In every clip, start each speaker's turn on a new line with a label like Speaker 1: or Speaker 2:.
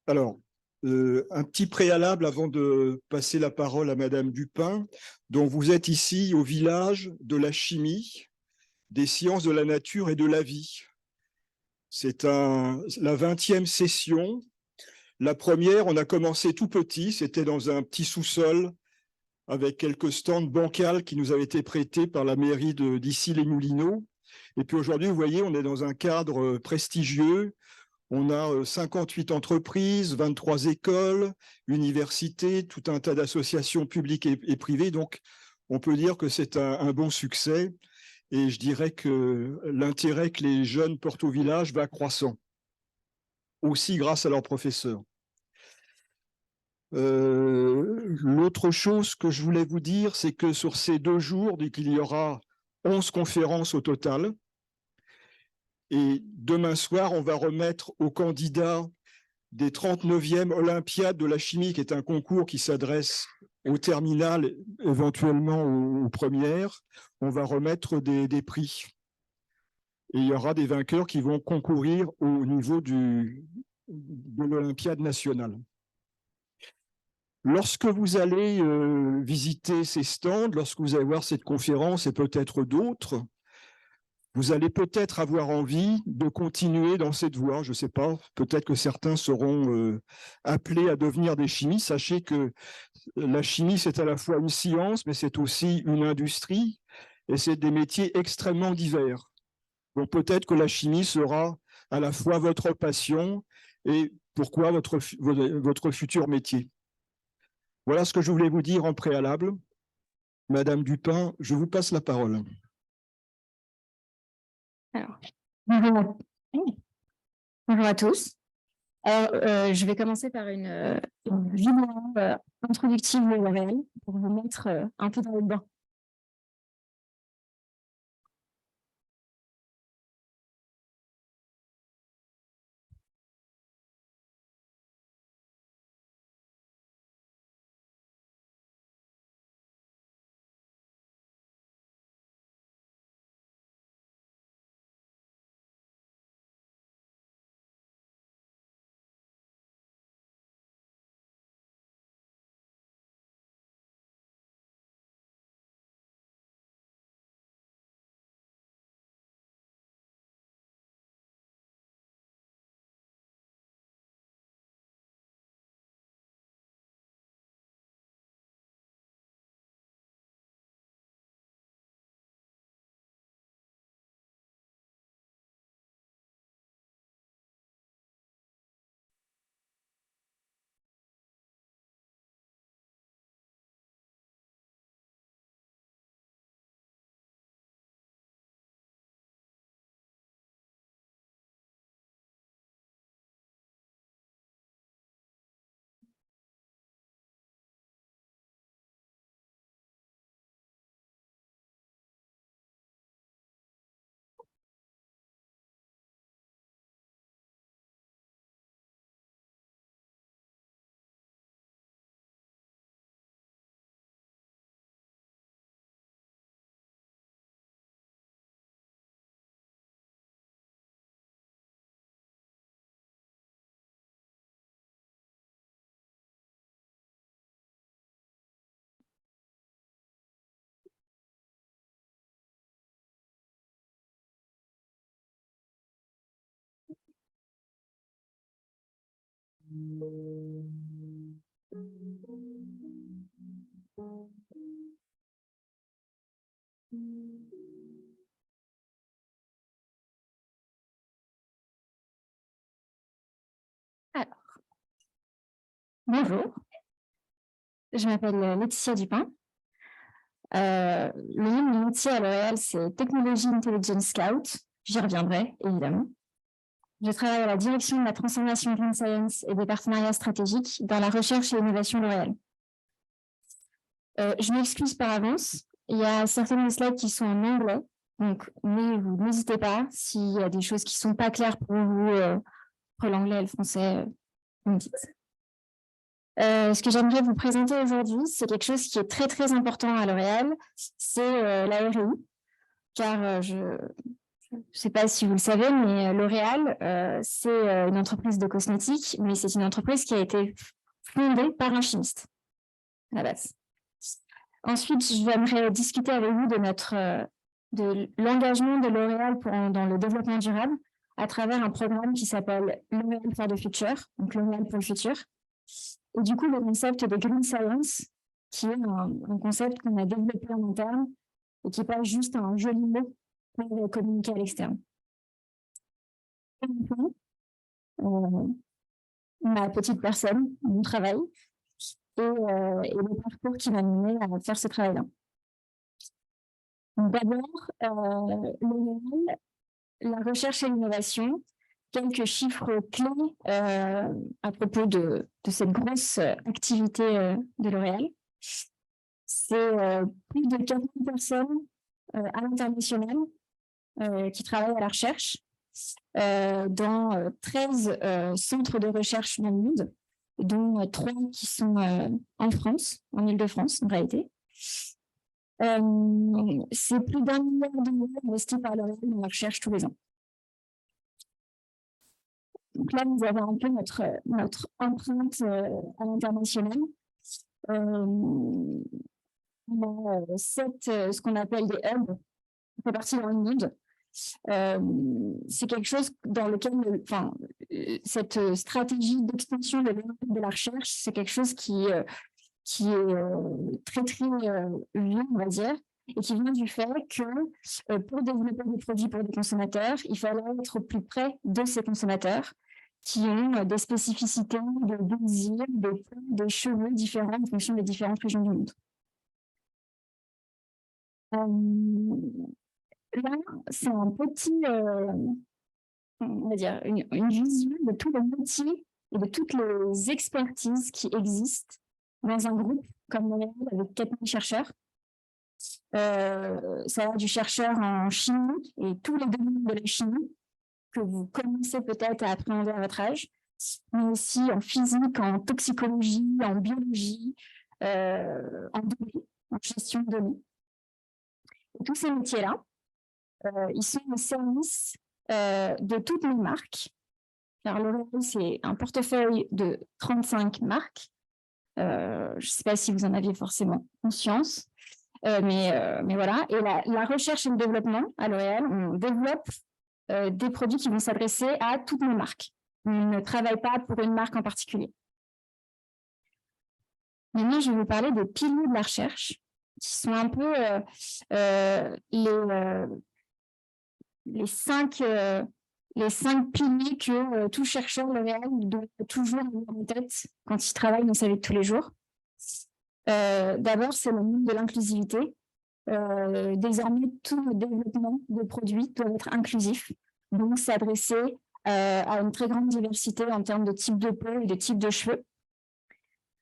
Speaker 1: Alors, un petit préalable avant de passer la parole à Madame Dupin. Donc, vous êtes ici au village de la chimie, des sciences de la nature et de la vie. C'est la 20e session. La première, on a commencé tout petit, c'était dans un petit sous-sol avec quelques stands bancals qui nous avaient été prêtés par la mairie d'Issy-les-Moulineaux. Et puis aujourd'hui, vous voyez, on est dans un cadre prestigieux. On a 58 entreprises, 23 écoles, universités, tout un tas d'associations publiques et privées. Donc, on peut dire que c'est un bon succès. Et je dirais que l'intérêt que les jeunes portent au village va croissant, aussi grâce à leurs professeurs. L'autre chose que je voulais vous dire, c'est que sur ces 2 jours, il y aura 11 conférences au total. Et demain soir, on va remettre aux candidats des 39e Olympiades de la chimie, qui est un concours qui s'adresse aux terminales, éventuellement aux premières. On va remettre des prix. Et il y aura des vainqueurs qui vont concourir au niveau de l'Olympiade nationale. Lorsque vous allez visiter ces stands, lorsque vous allez voir cette conférence et peut-être d'autres, vous allez peut-être avoir envie de continuer dans cette voie. Je ne sais pas, peut-être que certains seront appelés à devenir des chimistes. Sachez que la chimie, c'est à la fois une science, mais c'est aussi une industrie, et c'est des métiers extrêmement divers. Donc peut-être que la chimie sera à la fois votre passion et pourquoi votre futur métier. Voilà ce que je voulais vous dire en préalable. Madame Dupin, je vous passe la parole.
Speaker 2: Alors, bonjour à tous. Alors, je vais commencer par une vidéo introductive de L'Oréal pour vous mettre un peu dans le bain. Alors, bonjour, je m'appelle Laetitia Dupin. Le nom de mon métier à L'Oréal, c'est Technology Intelligence Scout. J'y reviendrai, évidemment. Je travaille à la direction de la transformation Green Science et des partenariats stratégiques dans la recherche et l'innovation L'Oréal. Je m'excuse par avance. Il y a certaines slides qui sont en anglais, donc vous n'hésitez pas. S'il y a des choses qui ne sont pas claires pour vous, pour l'anglais et le français, vous me dites. Ce que j'aimerais vous présenter aujourd'hui, c'est quelque chose qui est très très important à L'Oréal, c'est la RI, car je Je ne sais pas si vous le savez, mais L'Oréal, c'est une entreprise de cosmétiques, mais c'est une entreprise qui a été fondée par un chimiste, à la base. Ensuite, j'aimerais discuter avec vous de l'engagement de L'Oréal dans le développement durable à travers un programme qui s'appelle L'Oréal for the Future, donc L'Oréal pour le futur. Et du coup, le concept de Green Science, qui est un concept qu'on a développé en interne et qui n'est pas juste un joli mot pour communiquer à l'externe. Ma petite personne, mon travail, et le parcours qui m'a mené à faire ce travail-là. D'abord, L'Oréal, la recherche et l'innovation, quelques chiffres clés à propos de cette grosse activité de L'Oréal. C'est plus de 4000 personnes à l'international qui travaillent à la recherche dans 13 centres de recherche dans le monde, dont 3 qui sont en France, en Île-de-France en réalité. C'est plus d'1 milliard d'euros investis par L'Oréal dans la recherche tous les ans. Donc là, nous avons un peu notre empreinte à l'international. On a 7, ce qu'on appelle des hubs, répartis dans le monde. C'est quelque chose dans lequel, cette stratégie d'extension de la recherche, c'est quelque chose qui est très, très vieux, on va dire, et qui vient du fait que pour développer des produits pour des consommateurs, il fallait être au plus près de ces consommateurs qui ont des spécificités de désir, de cheveux différents en fonction des différentes régions du monde. Là, c'est un petit, on va dire, une vision de tous les métiers et de toutes les expertises qui existent dans un groupe comme L'Oréal avec 4000 chercheurs. Ça va du chercheur en chimie et tous les domaines de la chimie que vous commencez peut-être à appréhender à votre âge, mais aussi en physique, en toxicologie, en biologie, en données, en gestion de données. Et tous ces métiers-là, ils sont au service de toutes les marques, car L'Oréal, c'est un portefeuille de 35 marques. Je ne sais pas si vous en aviez forcément conscience, mais voilà. Et la recherche et le développement à L'Oréal, on développe des produits qui vont s'adresser à toutes nos marques. On ne travaille pas pour une marque en particulier. Maintenant, je vais vous parler des piliers de la recherche, qui sont un peu les 5 piliers que tout chercheur L'Oréal doit toujours avoir en tête quand il travaille dans sa vie de tous les jours. D'abord, c'est le monde de l'inclusivité. Désormais, tout le développement de produits doit être inclusif, donc s'adresser à une très grande diversité en termes de type de peau et de type de cheveux.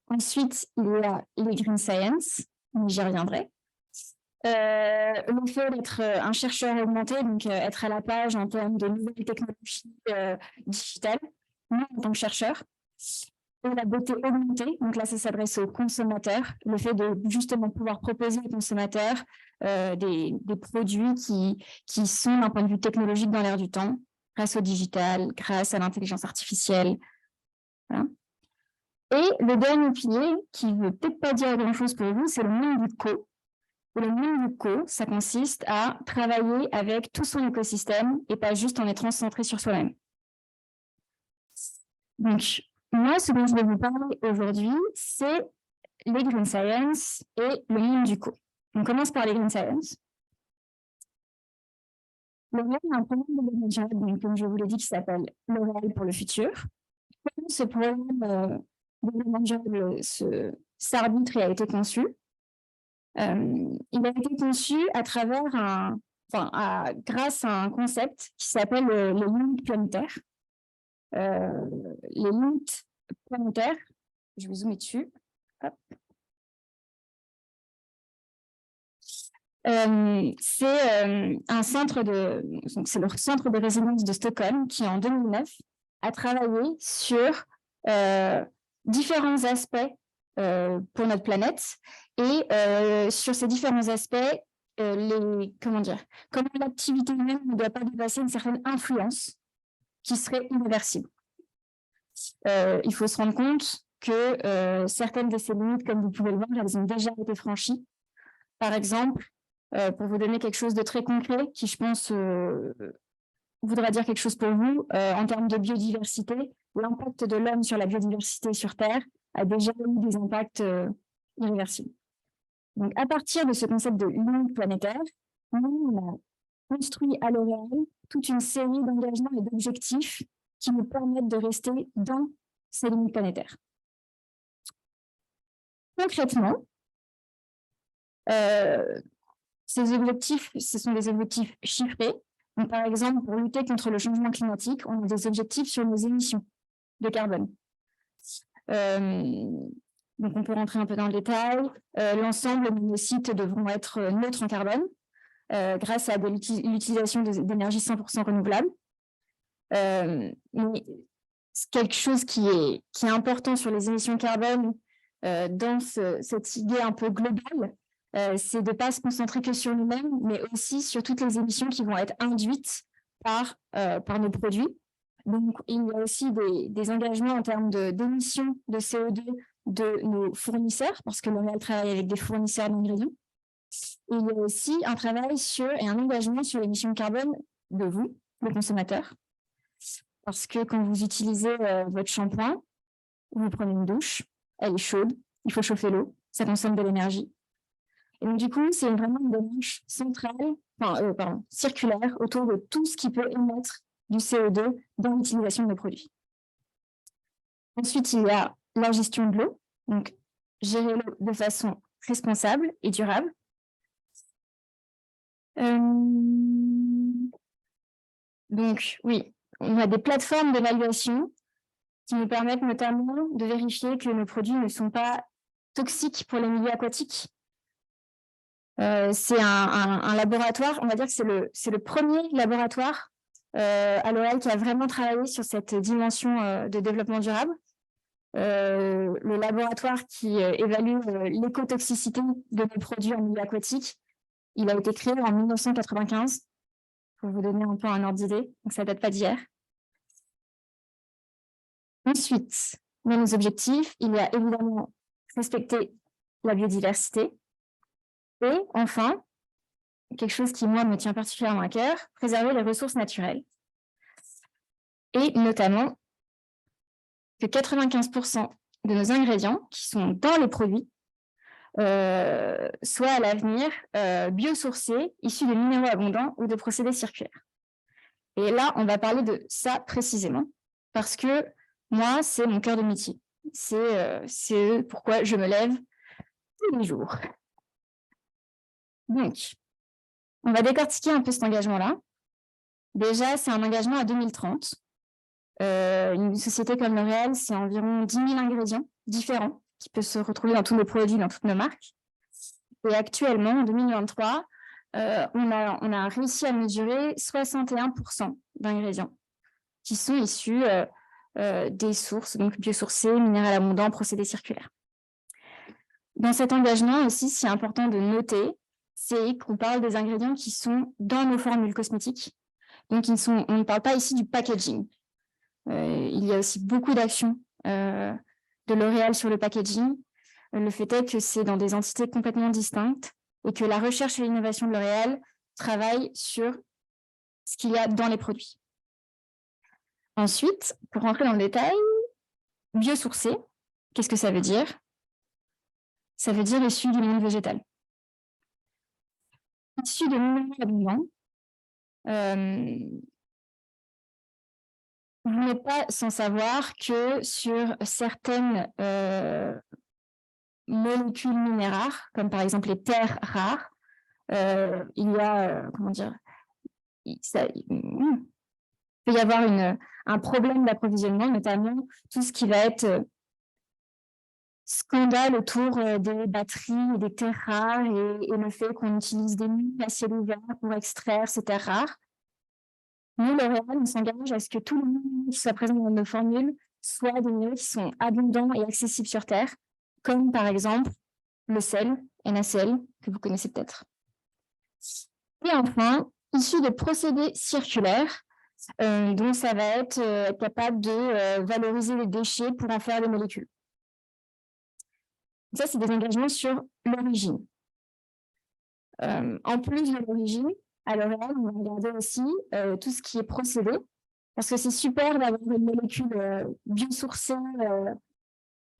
Speaker 2: Ensuite, il y a les Green Science, j'y reviendrai. Le fait d'être un chercheur augmenté, donc être à la page en termes de nouvelles technologies digitales, nous en tant que chercheurs. Et la beauté augmentée, donc là ça s'adresse aux consommateurs, le fait de justement pouvoir proposer aux consommateurs des produits qui sont d'un point de vue technologique dans l'air du temps, grâce au digital, grâce à l'intelligence artificielle. Voilà. Et le dernier pilier, qui ne veut peut-être pas dire grand-chose pour vous, c'est le monde du co. Et le monde du co, ça consiste à travailler avec tout son écosystème et pas juste en étant centré sur soi-même. Donc, moi, ce dont je vais vous parler aujourd'hui, c'est les Green Science et le monde du co. On commence par les Green Science. L'Oréal a un programme de développement durable, comme je vous l'ai dit, qui s'appelle L'Oréal pour le futur. Comment ce programme de développement durable s'arbitre et a été conçu? Il a été conçu à travers grâce à un concept qui s'appelle les limites planétaires. Les limites planétaires, je vais zoomer dessus. Hop. C'est un centre c'est le centre de résilience de Stockholm qui, en 2009, a travaillé sur différents aspects pour notre planète et sur ces différents aspects, comment l'activité humaine ne doit pas dépasser une certaine influence qui serait irréversible. Il faut se rendre compte que certaines de ces limites, comme vous pouvez le voir, elles ont déjà été franchies. Par exemple, pour vous donner quelque chose de très concret, qui je pense voudra dire quelque chose pour vous, en termes de biodiversité, l'impact de l'homme sur la biodiversité sur Terre a déjà eu des impacts irréversibles. Donc, à partir de ce concept de limite planétaire, nous, on a construit à L'Oréal toute une série d'engagements et d'objectifs qui nous permettent de rester dans ces limites planétaires. Concrètement, ces objectifs, ce sont des objectifs chiffrés. Donc, par exemple, pour lutter contre le changement climatique, on a des objectifs sur nos émissions de carbone. Donc, on peut rentrer un peu dans le détail. L'ensemble de nos sites devront être neutres en carbone grâce à l'utilisation d'énergie 100% renouvelable. Mais quelque chose qui est important sur les émissions de carbone dans cette idée un peu globale, c'est de ne pas se concentrer que sur nous-mêmes, mais aussi sur toutes les émissions qui vont être induites par nos produits. Donc, il y a aussi des engagements en termes d'émissions de CO2 de nos fournisseurs, parce que L'Oréal travaille avec des fournisseurs d'ingrédients. Il y a aussi un travail et un engagement sur l'émission de carbone de vous, le consommateur. Parce que quand vous utilisez votre shampoing, vous prenez une douche, elle est chaude, il faut chauffer l'eau, ça consomme de l'énergie. Et donc, du coup, c'est vraiment une démarche circulaire autour de tout ce qui peut émettre du CO2 dans l'utilisation de nos produits. Ensuite, il y a la gestion de l'eau, donc gérer l'eau de façon responsable et durable. Donc, oui, on a des plateformes d'évaluation qui nous permettent notamment de vérifier que nos produits ne sont pas toxiques pour les milieux aquatiques. C'est un laboratoire, on va dire que c'est le premier laboratoire à L'Oréal qui a vraiment travaillé sur cette dimension de développement durable. Le laboratoire qui évalue l'écotoxicité de nos produits en milieu aquatique, il a été créé en 1995, pour vous donner un peu un ordre d'idée, donc ça ne date pas d'hier. Ensuite, dans nos objectifs, il y a évidemment respecter la biodiversité. Et enfin, quelque chose qui, moi, me tient particulièrement à cœur, préserver les ressources naturelles. Et notamment que 95% de nos ingrédients qui sont dans les produits soient à l'avenir biosourcés, issus de minéraux abondants ou de procédés circulaires. Et là, on va parler de ça précisément, parce que moi, c'est mon cœur de métier. C'est pourquoi je me lève tous les jours. Donc, on va décortiquer un peu cet engagement-là. Déjà, c'est un engagement à 2030. Une société comme L'Oréal, c'est environ 10 000 ingrédients différents qui peuvent se retrouver dans tous nos produits, dans toutes nos marques. Et actuellement, en 2023, on a réussi à mesurer 61% d'ingrédients qui sont issus des sources, donc biosourcées, minéraux abondants, procédés circulaires. Dans cet engagement aussi, ce qui est important de noter, c'est qu'on parle des ingrédients qui sont dans nos formules cosmétiques. Donc, on ne parle pas ici du packaging. Il y a aussi beaucoup d'actions de L'Oréal sur le packaging. Le fait est que c'est dans des entités complètement distinctes et que la recherche et l'innovation de L'Oréal travaillent sur ce qu'il y a dans les produits. Ensuite, pour rentrer dans le détail, biosourcé, qu'est-ce que ça veut dire? Ça veut dire issu du monde végétal. Issu de minéraux abondants, vous n'êtes pas sans savoir que sur certaines molécules minéraires, comme par exemple les terres rares, il y a, il peut y avoir un problème d'approvisionnement, notamment tout ce qui va être scandale autour des batteries et des terres rares et le fait qu'on utilise des mines à ciel ouvert pour extraire ces terres rares. Nous, L'Oréal, on s'engage à ce que tous les minéraux qui soient présents dans nos formules soient des minéraux qui sont abondants et accessibles sur Terre, comme par exemple le sel, NaCl, que vous connaissez peut-être. Et enfin, issu de procédés circulaires, dont ça va être capable de valoriser les déchets pour en faire des molécules. Ça, c'est des engagements sur l'origine. En plus de l'origine, à L'Oréal, on va regarder aussi tout ce qui est procédé, parce que c'est super d'avoir une molécule biosourcée.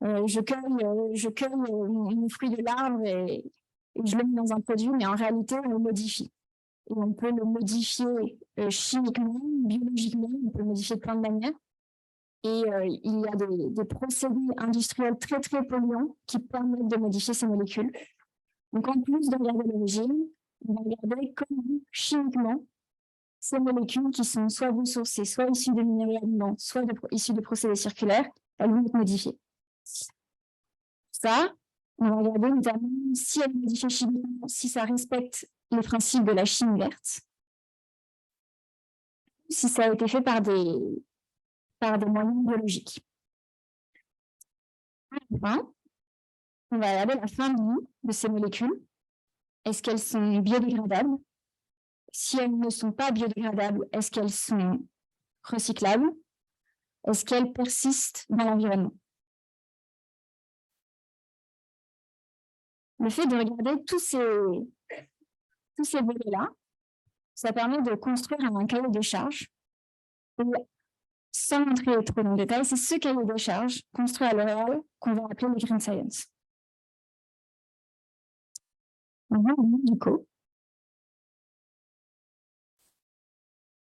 Speaker 2: Je cueille mon fruit de l'arbre et je le mets dans un produit, mais en réalité, on le modifie. Et on peut le modifier chimiquement, biologiquement, on peut le modifier de plein de manières. Et il y a des procédés industriels très, très polluants qui permettent de modifier ces molécules. Donc, en plus de regarder l'origine, on va regarder comment, chimiquement, ces molécules qui sont soit biosourcées, soit issues de minéraux aliments, soit issues de procédés circulaires, elles vont être modifiées. Ça, on va regarder notamment si elles sont modifiées chimiquement, si ça respecte les principes de la chimie verte, si ça a été fait par des moyens biologiques. Enfin, on va regarder la fin de vie de ces molécules. Est-ce qu'elles sont biodégradables? Si elles ne sont pas biodégradables, est-ce qu'elles sont recyclables? Est-ce qu'elles persistent dans l'environnement? Le fait de regarder tous ces volets-là, ça permet de construire un cahier de charges. Et sans entrer trop dans le détail, c'est ce cahier de charges construit à L'Oréal qu'on va appeler le Green Science. On va au monde du co.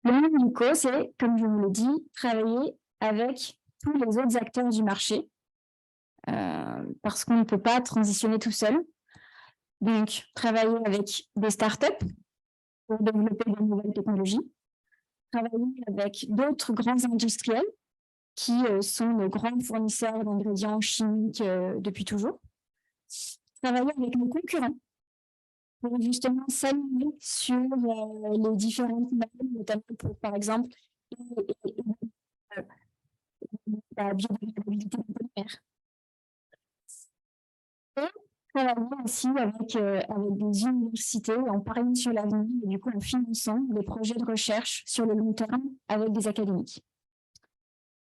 Speaker 2: Le monde du co, c'est, comme je vous l'ai dit, travailler avec tous les autres acteurs du marché, parce qu'on ne peut pas transitionner tout seul. Donc, travailler avec des startups pour développer de nouvelles technologies, travailler avec d'autres grands industriels qui sont nos grands fournisseurs d'ingrédients chimiques depuis toujours, travailler avec nos concurrents pour justement s'aligner sur les différentes normes, notamment pour, par exemple, la biodégradabilité des polymères. Et travailler aussi avec des universités en pariant sur l'avenir et du coup en finançant des projets de recherche sur le long terme avec des académiques.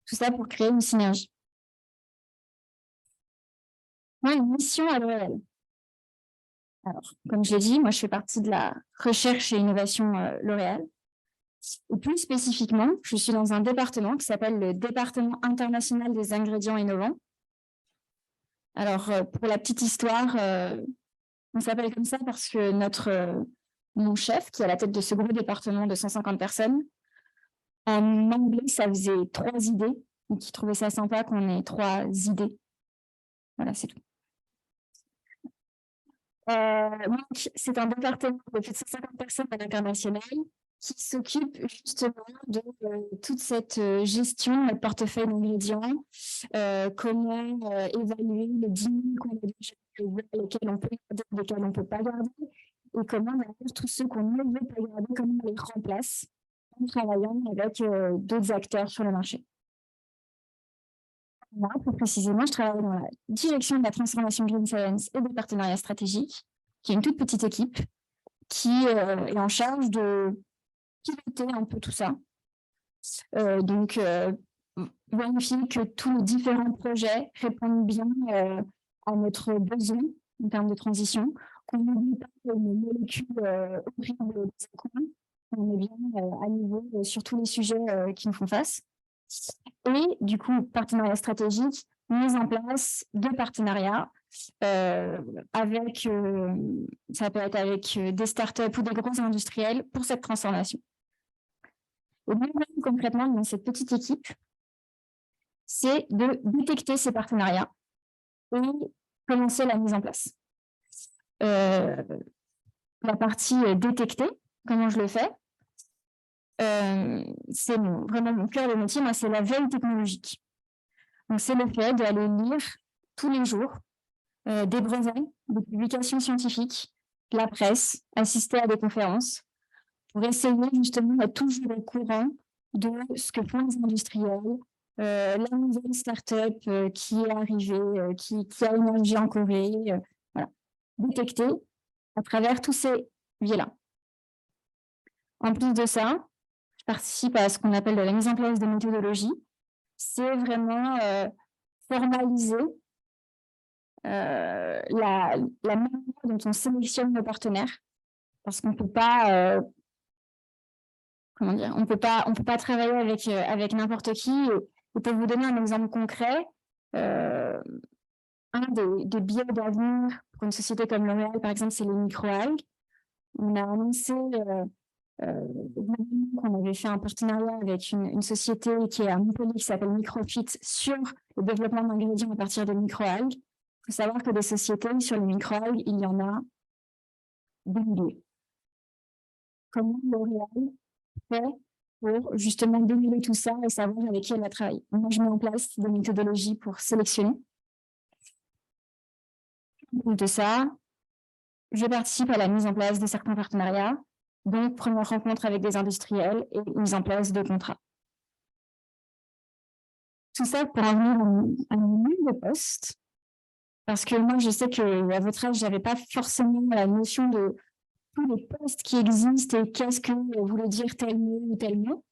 Speaker 2: Tout ça pour créer une synergie. Moi, une mission à L'Oréal. Alors, comme je l'ai dit, moi je fais partie de la recherche et innovation L'Oréal. Et plus spécifiquement, je suis dans un département qui s'appelle le département international des ingrédients innovants. Alors, pour la petite histoire, on s'appelle comme ça parce que mon chef, qui est à la tête de ce gros département de 150 personnes, en anglais, ça faisait 3 idées, donc il trouvait ça sympa qu'on ait 3 idées. Voilà, c'est tout. Donc, c'est un département de plus de 150 personnes à l'international qui s'occupe justement de toute cette gestion de portefeuille d'ingrédients, comment évaluer les 10 000 qu'on a déjà, lesquels on peut garder, lesquels on ne peut pas garder, et comment d'ailleurs tous ceux qu'on ne veut pas garder, comment on les remplace en travaillant avec d'autres acteurs sur le marché. Moi, plus précisément, je travaille dans la direction de la transformation Green Science et des partenariats stratégiques, qui est une toute petite équipe qui est en charge de piloter un peu tout ça. Donc, vérifier que tous les différents projets répondent bien à notre besoin en termes de transition, qu'on n'oublie pas une molécule horrible des coins, qu'on est bien à niveau sur tous les sujets qui nous font face. Et du coup, partenariat stratégique, mise en place de partenariats avec, ça peut être avec des startups ou des gros industriels pour cette transformation. Et bien, concrètement, dans cette petite équipe, c'est de détecter ces partenariats et commencer la mise en place. La partie détecter, comment je le fais, c'est vraiment mon cœur de métier, moi, c'est la veille technologique. Donc, c'est le fait d'aller lire tous les jours des brevets, des publications scientifiques, la presse, assister à des conférences, pour essayer justement d'être toujours au courant de ce que font les industriels, la nouvelle start-up qui est arrivée, qui a émergé en Corée, voilà. Détecter à travers tous ces biais-là. En plus de ça, je participe à ce qu'on appelle de la mise en place de méthodologies. C'est vraiment formaliser la manière dont on sélectionne nos partenaires, parce qu'on ne peut pas, comment dire, on peut pas travailler avec n'importe qui. Et pour vous donner un exemple concret, un des biais d'avenir pour une société comme L'Oréal, par exemple, c'est les microalgues. On a annoncé qu'on avait fait un partenariat avec une société qui est à Montpellier qui s'appelle Microfit sur le développement d'ingrédients à partir de microalgues. Il faut savoir que des sociétés sur les microalgues, il y en a des milliers. Comment L'Oréal fait pour justement démêler tout ça et savoir avec qui elle va travailler? Moi, je mets en place des méthodologies pour sélectionner. De ça, je participe à la mise en place de certains partenariats, donc première rencontre avec des industriels et mise en place de contrats. Tout ça pour en venir à mon lieu de poste, parce que moi, je sais qu'à votre âge, je n'avais pas forcément la notion de tous les postes qui existent et qu'est-ce que voulait dire tel mot ou tel mot.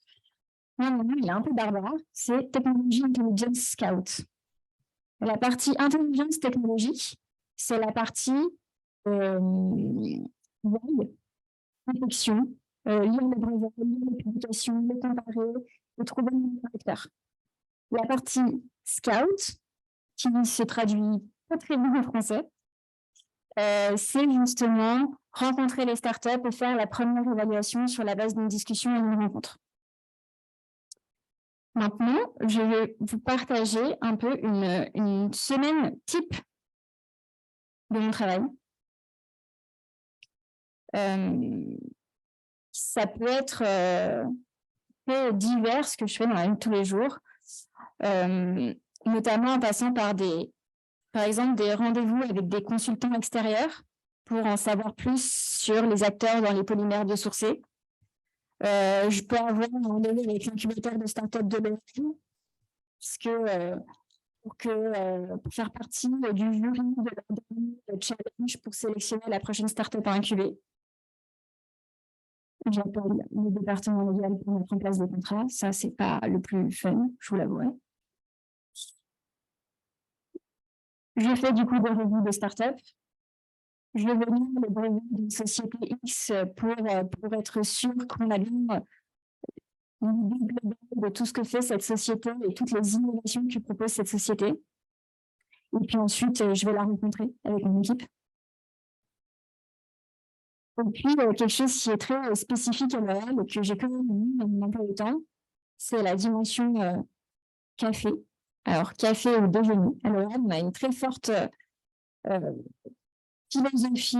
Speaker 2: Non, il est un peu barbare, c'est Technology Intelligence Scout. La partie intelligence technologique, c'est la partie réflexion, lire les brevets, lire les publications, les comparer, et trouver le meilleur acteur. La partie scout, qui se traduit pas très bien en français, c'est justement rencontrer les startups et faire la première évaluation sur la base d'une discussion et d'une rencontre. Maintenant, je vais vous partager un peu une semaine type de mon travail. Ça peut être peu divers ce que je fais dans la vie de tous les jours, notamment en passant par exemple des rendez-vous avec des consultants extérieurs pour en savoir plus sur les acteurs dans les polymères biosourcés. Je peux avoir un rendez-vous avec l'incubateur de start-up de l'ONU, pour faire partie du jury de leur dernier challenge pour sélectionner la prochaine start-up à incuber. J'appelle le département légal pour mettre en place des contrats. Ça, c'est pas le plus fun, je vous l'avouerai. Je fais du coup des revues de start-up. Je vais venir le brevet d'une société X pour être sûr qu'on a bien une idée globale de tout ce que fait cette société et toutes les innovations que propose cette société. Et puis ensuite, je vais la rencontrer avec mon équipe. Et puis, quelque chose qui est très spécifique à L'Oréal et que j'ai quand même mis dans mon emploi du temps, c'est la dimension café. Alors, café ou déjeuner. À L'Oréal, on a une très forte philosophie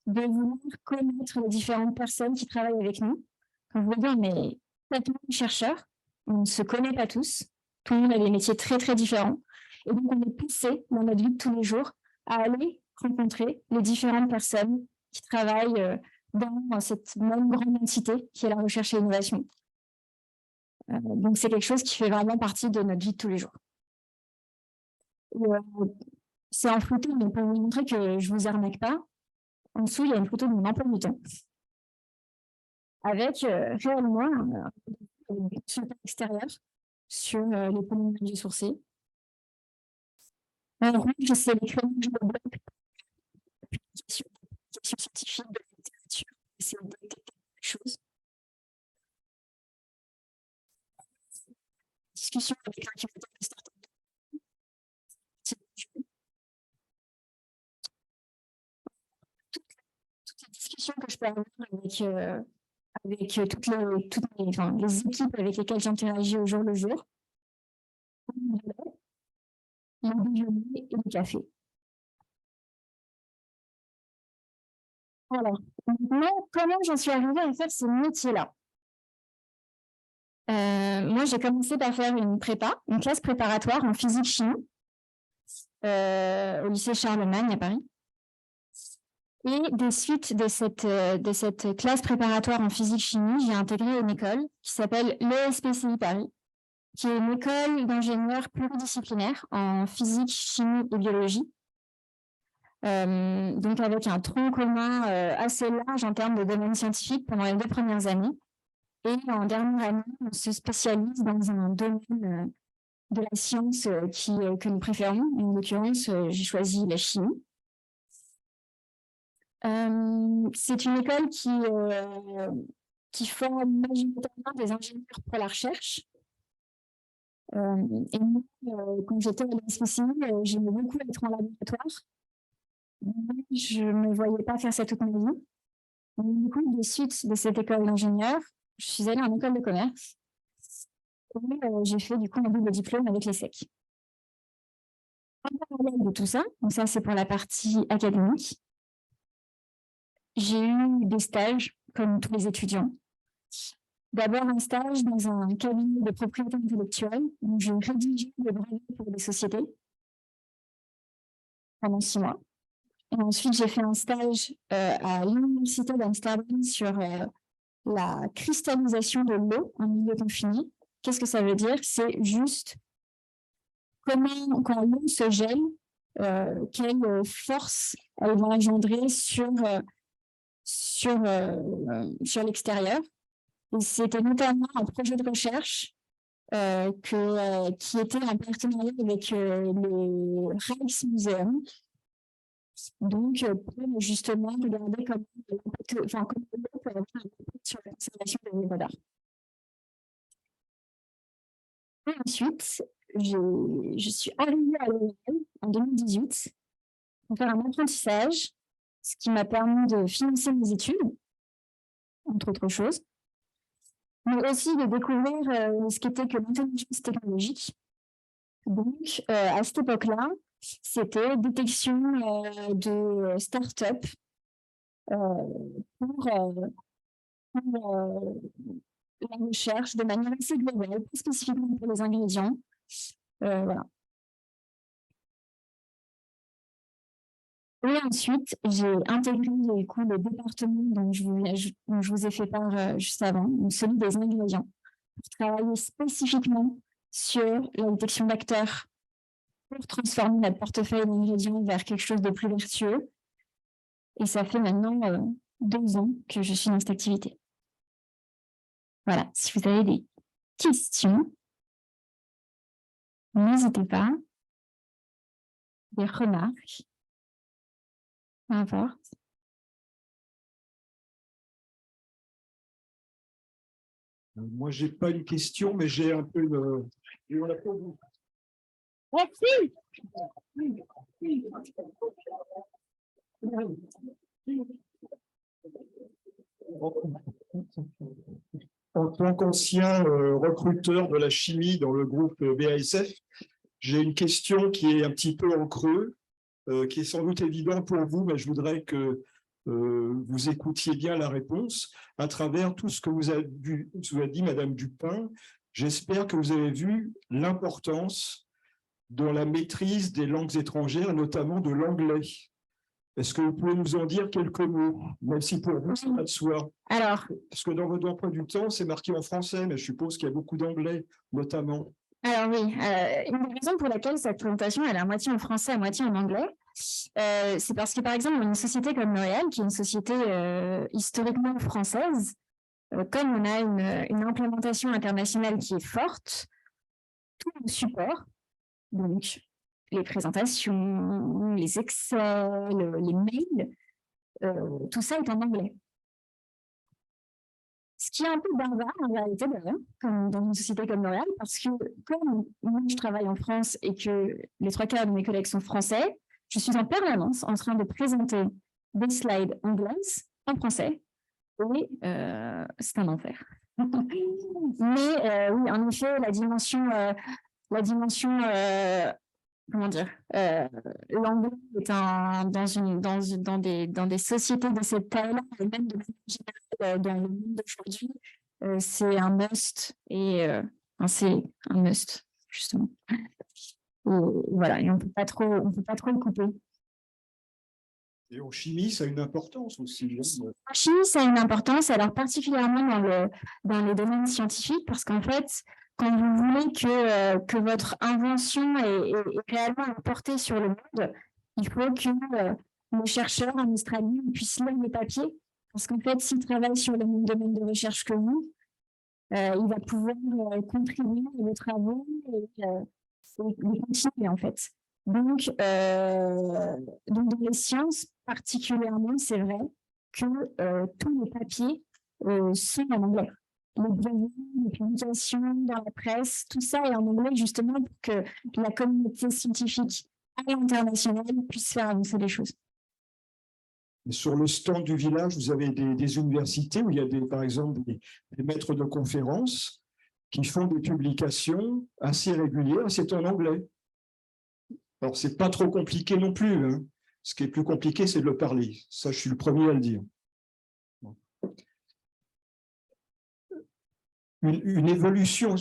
Speaker 2: de vouloir connaître les différentes personnes qui travaillent avec nous. Comme vous voyez, on est tellement de chercheurs, on ne se connaît pas tous, tout le monde a des métiers très très différents, et donc on est poussé dans notre vie de tous les jours à aller rencontrer les différentes personnes qui travaillent dans cette même grande entité qui est la recherche et l'innovation. Donc c'est quelque chose qui fait vraiment partie de notre vie de tous les jours. C'est en photo, mais pour vous montrer que je ne vous arnaque pas, en dessous, il y a une photo de mon emploi du temps, avec réellement un consultant extérieur sur les polymères biosourcés. En rouge, c'est les créneaux que je développe, publication scientifique de la littérature, c'est de détecter des choses. Discussion avec l'incubateur de start-up. Toutes les discussions que je peux avoir avec toutes les équipes avec lesquelles j'interagis au jour le jour. Le déjeuner et le café. Alors, maintenant, comment j'en suis arrivée à faire ce métier-là? Moi, j'ai commencé par faire une classe préparatoire en physique-chimie au lycée Charlemagne à Paris. Et des suites de cette classe préparatoire en physique-chimie, j'ai intégré une école qui s'appelle l'ESPCI Paris, qui est une école d'ingénieurs pluridisciplinaires en physique, chimie et biologie. Donc avec un tronc commun assez large en termes de domaine scientifique pendant les 2 premières années, Et en dernière année, on se spécialise dans un domaine de la science que nous préférons. En l'occurrence, j'ai choisi la chimie. C'est une école qui forme majoritairement des ingénieurs pour la recherche. Et moi, quand j'étais à l'ESPCI, j'aimais beaucoup être en laboratoire. Mais je ne me voyais pas faire ça toute ma vie. Donc, du coup, de suite de cette école d'ingénieur, je suis allée en école de commerce. Et j'ai fait du coup un double diplôme avec l'ESSEC. En parallèle de tout ça, donc ça c'est pour la partie académique, j'ai eu des stages comme tous les étudiants. D'abord un stage dans un cabinet de propriété intellectuelle où j'ai rédigé des brevets pour des sociétés pendant 6 mois. Et ensuite, j'ai fait un stage à l'université d'Amsterdam sur la cristallisation de l'eau en milieu confiné. Qu'est-ce que ça veut dire? C'est juste comment, quand l'eau se gèle, quelle force elle va engendrer sur l'extérieur. Et c'était notamment un projet de recherche qui était en partenariat avec le Rijksmuseum. Donc, pour justement regarder comment l'eau peut avoir un impact sur la conservation des œuvres d'art. Et ensuite, je suis arrivée à L'Oréal en 2018 pour faire un apprentissage, ce qui m'a permis de financer mes études, entre autres choses, mais aussi de découvrir ce qu'était que l'intelligence technologique. Donc, à cette époque-là, c'était détection de start-up pour la recherche de manière assez globale, plus spécifiquement pour les ingrédients. Voilà. Et ensuite, j'ai intégré du coup, le département dont je vous ai fait part juste avant, donc celui des ingrédients, pour travailler spécifiquement sur la détection d'acteurs pour transformer notre portefeuille d'ingrédients vers quelque chose de plus vertueux. Et ça fait maintenant 2 ans que je suis dans cette activité. Voilà, si vous avez des questions, n'hésitez pas, des remarques, peu importe.
Speaker 1: Moi, j'ai pas une question, mais j'ai un peu de...
Speaker 2: Merci.
Speaker 1: En tant qu'ancien recruteur de la chimie dans le groupe BASF, j'ai une question qui est un petit peu en creux, qui est sans doute évidente pour vous, mais je voudrais que vous écoutiez bien la réponse. À travers tout ce que vous a dit Madame Dupin, j'espère que vous avez vu l'importance dans la maîtrise des langues étrangères, notamment de l'anglais. Est-ce que vous pouvez nous en dire quelques mots, même si pour vous, ça va de soi?
Speaker 2: Alors,
Speaker 1: parce que dans votre emploi du temps, c'est marqué en français, mais je suppose qu'il y a beaucoup d'anglais, notamment.
Speaker 2: Alors oui, une des raisons pour laquelle cette présentation elle est à moitié en français, à moitié en anglais, c'est parce que par exemple, une société comme L'Oréal, qui est une société historiquement française, comme on a une implémentation internationale qui est forte, tout le support, donc les présentations, les Excel, les mails, tout ça est en anglais. Ce qui est un peu barbare en réalité, comme dans une société comme L'Oréal, parce que comme moi je travaille en France et que les 3/4 de mes collègues sont français, je suis en permanence en train de présenter des slides anglaises en français et c'est un enfer. Mais oui, en effet, la dimension comment dire, l'anglais est dans des sociétés de cette taille-là, et même de manière générale dans le monde d'aujourd'hui, c'est un must et c'est un must justement. Voilà, et on peut pas trop le couper.
Speaker 1: Et en chimie, ça a une importance aussi.
Speaker 2: En chimie, ça a une importance, alors particulièrement dans les domaines scientifiques, parce qu'en fait, quand vous voulez que votre invention est réellement portée sur le monde, il faut que les chercheurs en Australie puissent lire les papiers, parce qu'en fait, s'ils travaillent sur le même domaine de recherche que vous, il va pouvoir contribuer à vos travaux et les continuer en fait. Donc dans les sciences particulièrement, c'est vrai que tous les papiers sont en anglais. Les brevets, les publications dans la presse, tout ça est en anglais justement pour que la communauté scientifique à l'international puisse faire avancer les choses.
Speaker 1: Et sur le stand du village, vous avez des universités où il y a par exemple des maîtres de conférences qui font des publications assez régulières. C'est en anglais. Alors, c'est pas trop compliqué non plus, hein. Ce qui est plus compliqué, c'est de le parler. Ça, je suis le premier à le dire. Une évolution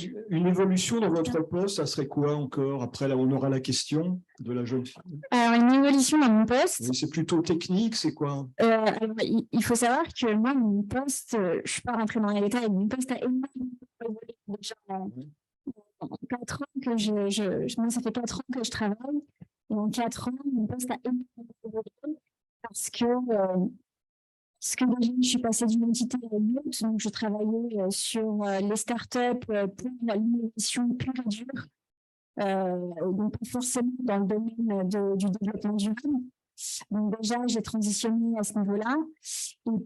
Speaker 1: dans votre poste, ça serait quoi encore? Après, là, on aura la question de la jeune fille.
Speaker 2: Alors, une évolution dans mon poste.
Speaker 1: Oui, c'est plutôt technique, c'est quoi?
Speaker 2: Alors, il faut savoir que moi, mon poste, je ne suis pas rentrée dans les détails, mon poste a énormément évolué. Déjà, en 4 ans que moi, ça fait 4 ans que je travaille. Et en 4 ans, mon poste a énormément évolué parce que déjà, je suis passée d'une entité à une autre. Donc, je travaillais sur les startups pour l'innovation pure et dure. Donc, pas forcément dans le domaine du développement durable. Donc, déjà, j'ai transitionné à ce niveau-là. Et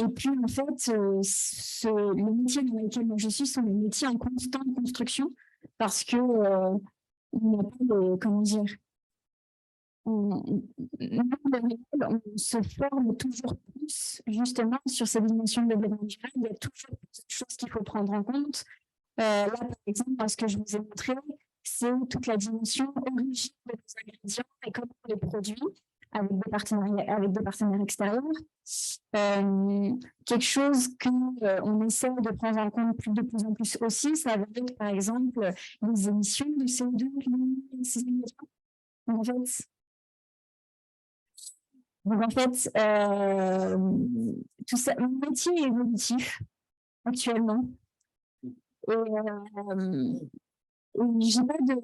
Speaker 2: puis en fait, les métiers dans lesquels je suis sont des métiers en constante construction parce que il n'y a pas de, comment dire, on se forme toujours plus justement sur ces dimensions de développement durable. Il y a toujours plus de choses qu'il faut prendre en compte. Là, par exemple, dans ce que je vous ai montré, c'est toute la dimension origine de nos ingrédients et comment on les produit avec des partenaires extérieurs. Quelque chose qu'on essaie de prendre en compte de plus en plus aussi, ça va être par exemple les émissions de CO2 liées à ces ingrédients. Donc en fait, tout ça, mon métier est évolutif actuellement. Et j'ai pas de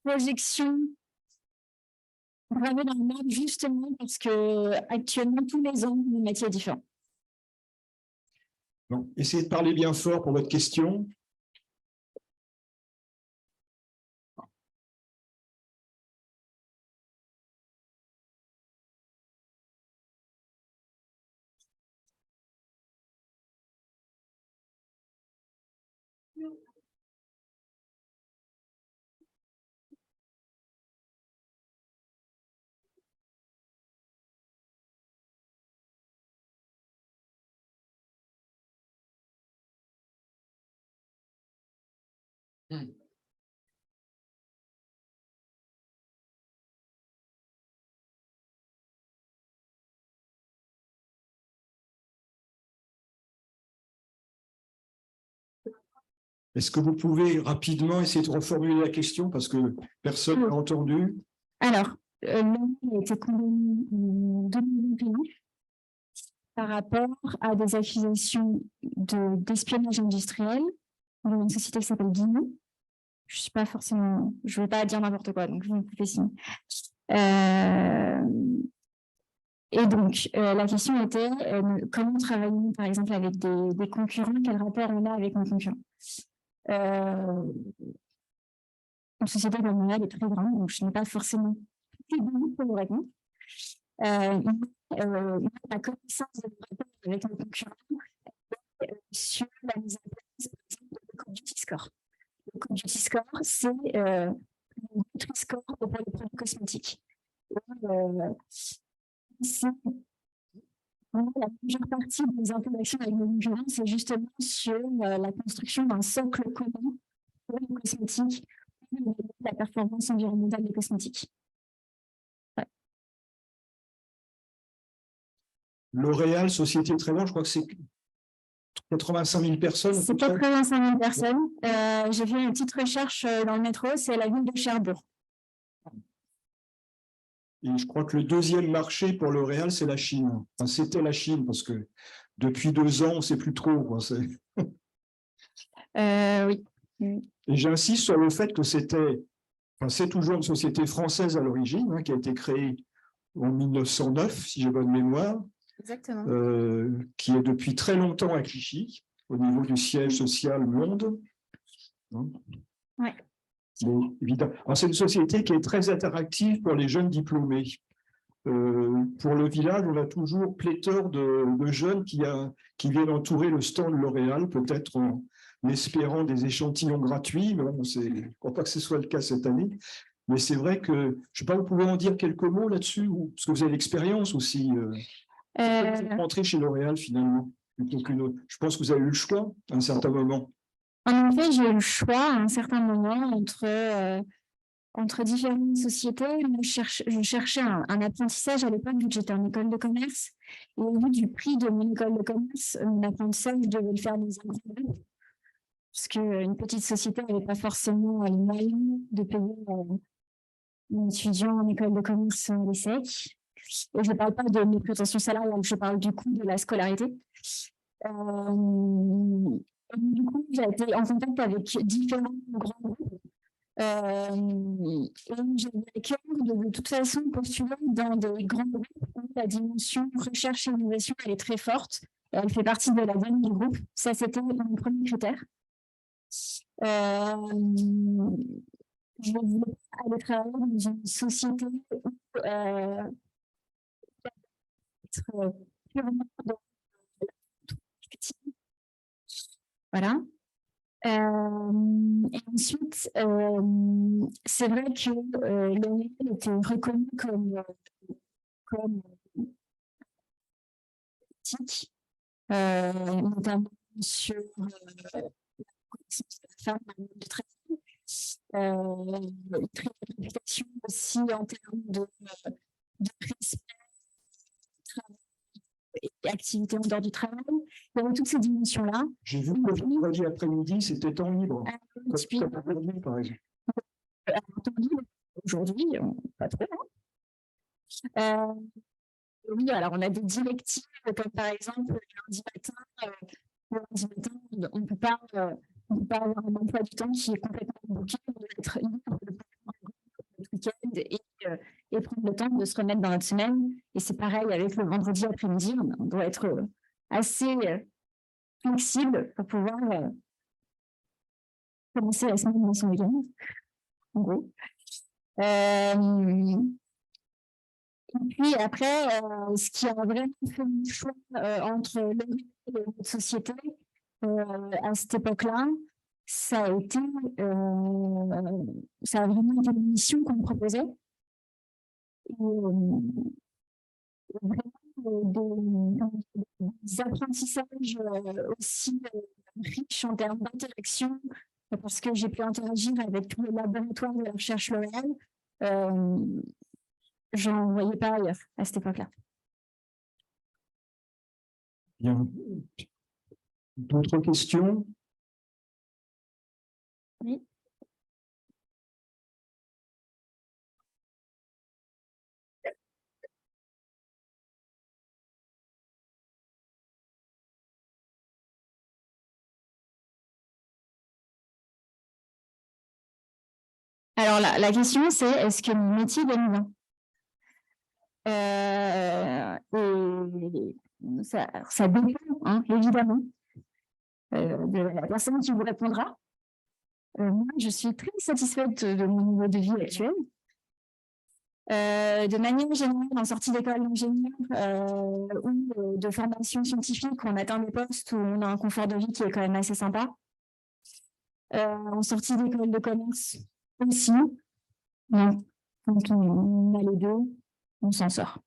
Speaker 2: projection gravée dans le marbre justement parce que actuellement tous les ans mon métier est différent.
Speaker 1: Bon, essayez de parler bien fort pour votre question. Est-ce que vous pouvez rapidement essayer de reformuler la question parce que personne n'a entendu?
Speaker 2: Alors, l'homme a été condamné en 2021 par rapport à des accusations d'espionnage industriel dans une société qui s'appelle Guinée. Je suis pas forcément, je ne veux pas dire n'importe quoi, donc je vous fais signe. Et donc, la question était comment travailler, par exemple, avec des concurrents, quel rapport on a avec nos concurrents. Une société comme Montréal est très grande, donc je n'ai pas forcément toutes les données pour vous répondre. La connaissance de rapport avec nos concurrents sur la mise en place, par exemple, de Code Duty Score. Le Code Duty Score, c'est le Nutri-Score pour les produits cosmétiques. La majeure partie des interactions avec nos concurrents, c'est justement sur la construction d'un socle commun pour les cosmétiques, pour la performance environnementale des cosmétiques. Ouais.
Speaker 1: L'Oréal, société très grande, je crois que c'est 85 000 personnes.
Speaker 2: C'est 85 000 personnes. J'ai fait une petite recherche dans le métro, c'est la ville de Cherbourg.
Speaker 1: Et je crois que le deuxième marché pour L'Oréal, c'est la Chine. Enfin, c'était la Chine, parce que depuis 2 ans, on ne sait plus trop. Quoi.
Speaker 2: Oui.
Speaker 1: Et j'insiste sur le fait que c'est toujours une société française à l'origine, hein, qui a été créée en 1909, si j'ai bonne mémoire,
Speaker 2: Exactement.
Speaker 1: Qui est depuis très longtemps à Clichy, au niveau du siège social Monde.
Speaker 2: Oui.
Speaker 1: Évidemment. C'est une société qui est très interactive pour les jeunes diplômés. Pour le village, on a toujours pléthore de jeunes qui viennent entourer le stand L'Oréal, peut-être en espérant des échantillons gratuits. Mais bon, je ne crois pas que ce soit le cas cette année. Mais c'est vrai que, je ne sais pas, vous pouvez en dire quelques mots là-dessus, parce que vous avez l'expérience aussi. Vous êtes rentré chez L'Oréal finalement, plutôt qu'une autre. Je pense que vous avez eu le choix à un certain moment.
Speaker 2: En effet, j'ai eu le choix à un certain moment entre différentes sociétés. Je cherchais un apprentissage à l'époque, vu que j'étais en école de commerce. Et au vu du prix de mon école de commerce, mon apprentissage, je devais le faire dans un grand groupe. Parce qu'une petite société n'avait pas forcément les moyens de payer un étudiant en école de commerce l'ESSEC. Et je ne parle pas de mes prétentions salariales, je parle du coût de la scolarité. Du coup, j'ai été en contact avec différents grands groupes. Et j'avais à cœur de toute façon postuler dans des grands groupes où la dimension recherche et innovation elle est très forte. Elle fait partie de l'ADN du groupe. Ça, c'était mon premier critère. Je voulais aller travailler dans une société où être purement dans voilà. Et ensuite, c'est vrai que L'Oréal était reconnu comme éthique, notamment sur la connaissance de la femme dans le monde du travail. Une très bonne réputation aussi en termes de respect et activités en dehors du travail. Il y avait toutes ces dimensions-là.
Speaker 1: J'ai vu que le vendredi après-midi, c'était temps libre. Comme aujourd'hui, par exemple.
Speaker 2: Temps libre, aujourd'hui, pas trop. Oui, alors on a des directives, comme par exemple, le lundi matin, on ne peut pas avoir un emploi du temps qui est complètement bouqué, on doit être libre le week-end et prendre le temps de se remettre dans notre semaine. Et c'est pareil avec le vendredi après-midi, on doit être assez flexible pour pouvoir commencer la semaine dans son week-end, en gros. Et puis après, ce qui a vraiment fait le choix entre L'Oréal et notre société à cette époque-là, ça a vraiment été une mission qu'on me proposait. Et, vraiment des apprentissages aussi riches en termes d'interaction, parce que j'ai pu interagir avec tous les laboratoires de la recherche L'Oréal. J'en voyais pas ailleurs à cette époque-là.
Speaker 1: Bien. D'autres questions?
Speaker 2: Oui. Alors la question, c'est est-ce que mon métier donne bien? Et ça dépend, hein, évidemment, de la personne qui vous répondra. Moi, je suis très satisfaite de mon niveau de vie actuel. De manière générale, en sortie d'école d'ingénieur ou de formation scientifique, on atteint des postes où on a un confort de vie qui est quand même assez sympa. En sortie d'école de commerce aussi. Non. Quand on a les deux, on s'en sort.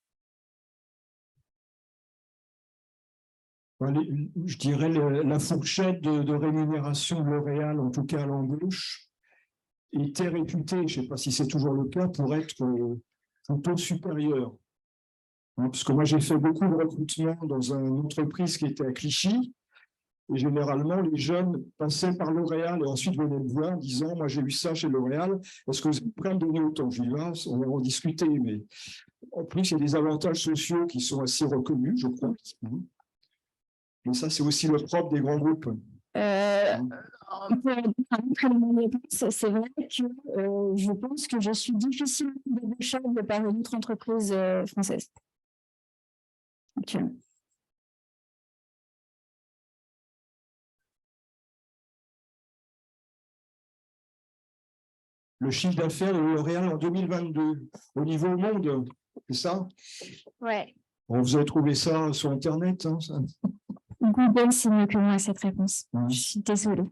Speaker 1: Je dirais la fourchette de rémunération de L'Oréal, en tout cas à l'embauche, était réputée, je ne sais pas si c'est toujours le cas, pour être plutôt supérieure. Parce que moi, j'ai fait beaucoup de recrutement dans une entreprise qui était à Clichy, et généralement, les jeunes passaient par L'Oréal et ensuite venaient me voir en disant « Moi, j'ai eu ça chez L'Oréal, est-ce que vous êtes prêt à me donner autant ?» Je dis « Là, on va en discuter, mais en plus, il y a des avantages sociaux qui sont assez reconnus, je crois. » Mais ça, c'est aussi le propre des grands groupes.
Speaker 2: C'est vrai que je pense que je suis difficilement débauchable par une autre entreprise française. actuellement.
Speaker 1: Le chiffre d'affaires de L'Oréal en 2022, au niveau monde, c'est ça?
Speaker 2: Ouais.
Speaker 1: Bon, vous avez trouvé ça sur Internet, hein, ça?
Speaker 2: Google, c'est mieux que moi à cette réponse. Je suis désolée.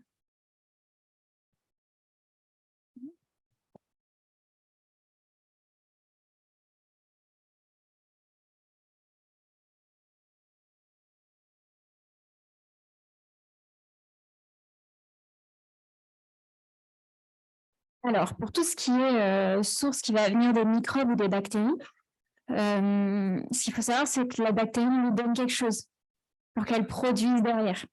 Speaker 2: Alors, pour tout ce qui est source qui va venir des microbes ou des bactéries, ce qu'il faut savoir, c'est que la bactérie nous donne quelque chose pour qu'elle produise derrière.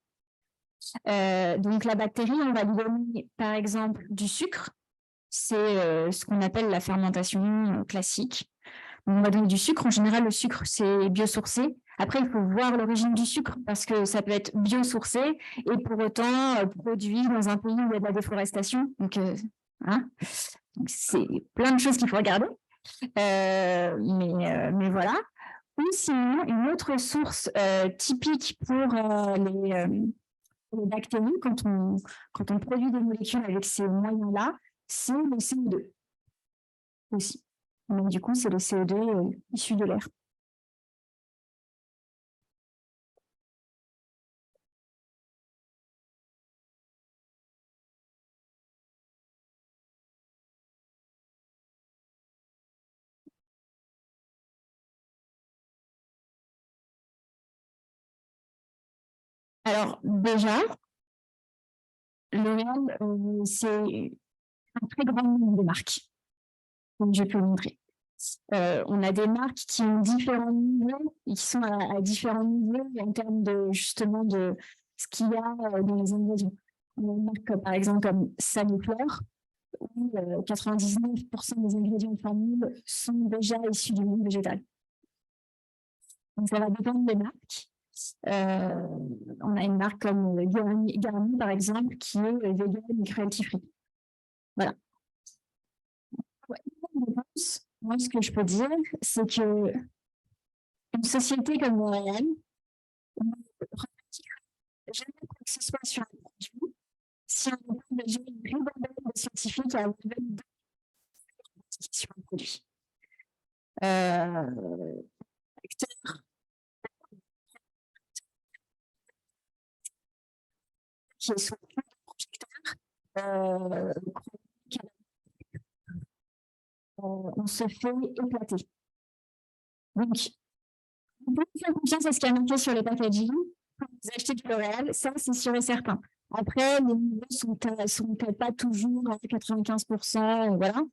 Speaker 2: Donc, la bactérie, on va lui donner, par exemple, du sucre. C'est ce qu'on appelle la fermentation classique. On va donner du sucre. En général, le sucre, c'est biosourcé. Après, il faut voir l'origine du sucre parce que ça peut être biosourcé et pour autant produit dans un pays où il y a de la déforestation. Donc, donc c'est plein de choses qu'il faut regarder. Mais voilà. Ou sinon, une autre source typique pour les bactéries, quand on produit des molécules avec ces moyens-là, c'est le CO2 aussi. Donc, du coup, c'est le CO2 issu de l'air. Alors, déjà, L'Oréal, c'est un très grand nombre de marques, comme je peux le montrer. On a des marques qui ont différents niveaux, qui sont à différents niveaux en termes de justement de ce qu'il y a dans les ingrédients. On a une marque par exemple comme Saniflore, où 99% des ingrédients de formule sont déjà issus du monde végétal. Donc ça va dépendre des marques. On a une marque comme Garni, par exemple, qui est vegan et cruelty-free. Voilà. Moi, ce que je peux dire, c'est que une société comme L'Oréal ne revendiquera jamais quoi que ce soit sur un produit si on n'a pas déjà une ribambelle de scientifiques à une sur un produit. Qui est sous le projecteur, on se fait éclater. Donc, on peut faire confiance à ce qui a marqué sur les packaging. Quand vous achetez du L'Oréal, ça, c'est sûr et certain. Après, les niveaux sont peut-être pas toujours à 95%, voilà.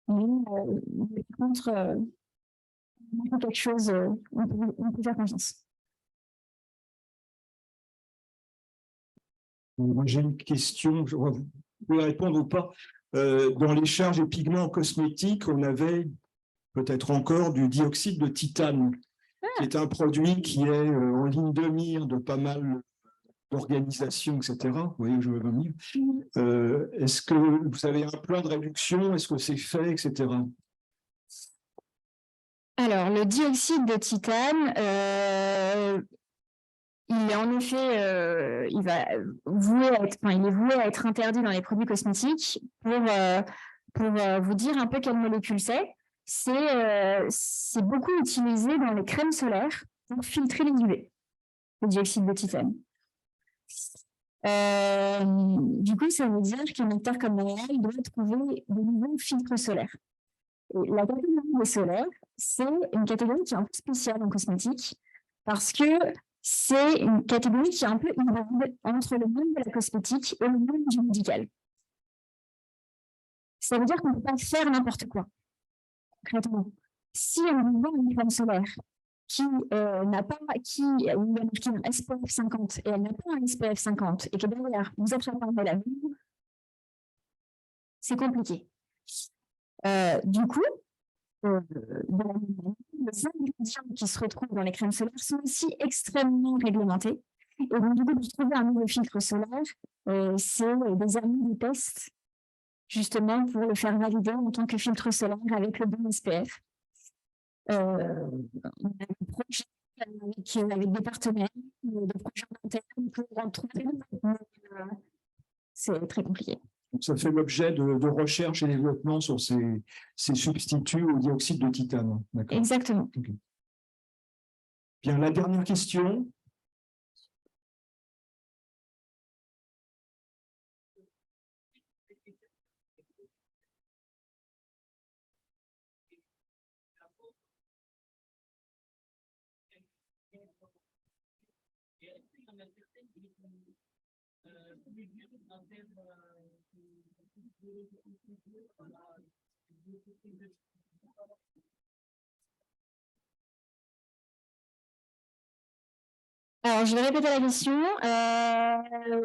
Speaker 2: Mais par contre, quelque chose, on peut faire confiance.
Speaker 1: Moi, j'ai une question, vous pouvez répondre ou pas. Dans les charges et pigments cosmétiques, on avait peut-être encore du dioxyde de titane, qui est un produit qui est en ligne de mire de pas mal d'organisations, etc. Vous voyez où je veux venir. Est-ce que vous avez un plan de réduction? Est-ce que c'est fait, etc.
Speaker 2: Alors, le dioxyde de titane, il est en effet, il est voué à être interdit dans les produits cosmétiques. Pour vous dire un peu quelle molécule c'est beaucoup utilisé dans les crèmes solaires pour filtrer les UV, le dioxyde de titane. Du coup, ça veut dire qu'un acteur comme L'Oréal doit trouver de nouveaux filtres solaires. Et la catégorie des solaires, c'est une catégorie qui est un peu spéciale en cosmétique parce que c'est une catégorie qui est un peu hybride entre le monde de la cosmétique et le monde du médical. Ça veut dire qu'on ne peut pas faire n'importe quoi. Concrètement, si on vend une crème solaire où il y a marqué un SPF 50 et elle n'a pas un SPF 50 et que derrière vous êtes capable de la vendre, c'est compliqué. Du coup, les ingrédients qui se retrouvent dans les crèmes solaires sont aussi extrêmement réglementés. Et donc, du coup, pour trouver un nouveau filtre solaire, c'est des années de tests, justement, pour le faire valider en tant que filtre solaire avec le bon SPF. On a un projet avec des partenaires, des projets internes pour en trouver. C'est très compliqué.
Speaker 1: Donc, ça fait l'objet de recherche et développement sur ces substituts au dioxyde de titane.
Speaker 2: Exactement.
Speaker 1: Okay. Bien, la dernière question.
Speaker 2: Alors, je vais répéter la question.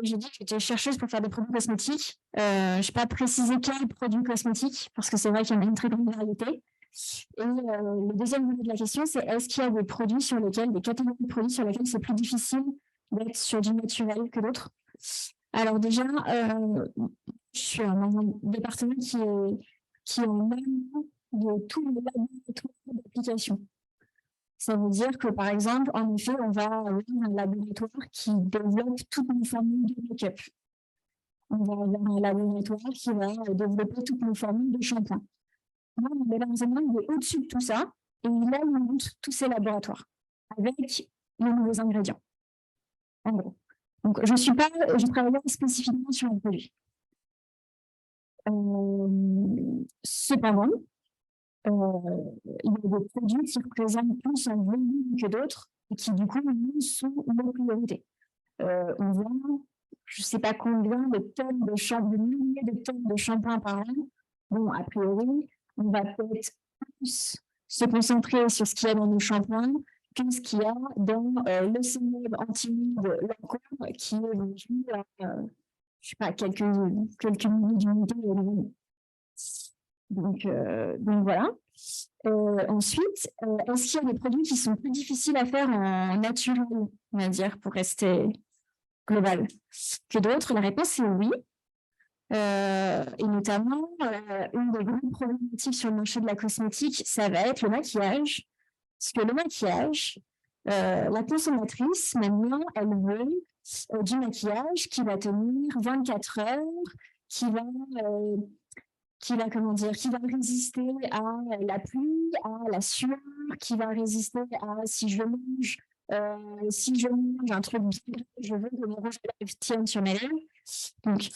Speaker 2: J'ai dit que j'étais chercheuse pour faire des produits cosmétiques. Je n'ai pas précisé quels produits cosmétiques, parce que c'est vrai qu'il y en a une très grande variété. Et le deuxième volet de la question, c'est est-ce qu'il y a des produits sur lesquels, des catégories de produits sur lesquels c'est plus difficile d'être sur du naturel que d'autres? Alors déjà, je suis dans un département qui est en amont de tous les laboratoires d'application. Ça veut dire que, par exemple, en effet, on va avoir un laboratoire qui développe toutes les formules de make-up. On va avoir un laboratoire qui va développer toutes les formules de shampoing. Moi, mon département, il est au-dessus de tout ça et il alimente tous ces laboratoires avec les nouveaux ingrédients. En gros. Donc, je travaille pas spécifiquement sur un produit. Cependant, il y a des produits qui représentent plus un volume que d'autres et qui, du coup, sont nos priorités. On vend, je ne sais pas combien de tonnes de shampoing, de milliers de tonnes de shampoing par an. Bon, a priori, on va peut-être plus se concentrer sur ce qu'il y a dans nos shampoings que ce qu'il y a dans le célèbre anti-mide Lancôme qui est vendu à, je ne sais pas, quelques milliers d'unités. Donc voilà. Ensuite, est-ce qu'il y a des produits qui sont plus difficiles à faire en naturel, on va dire, pour rester global, que d'autres? La réponse est oui. Et notamment, une des grandes problématiques sur le marché de la cosmétique, ça va être le maquillage. Parce que le maquillage, la consommatrice, maintenant, elle veut du maquillage qui va tenir 24 heures, qui va comment dire, qui va résister à la pluie, à la sueur, qui va résister à si je mange un truc bien, je veux que mon rouge à lèvres tienne sur mes lèvres. Donc,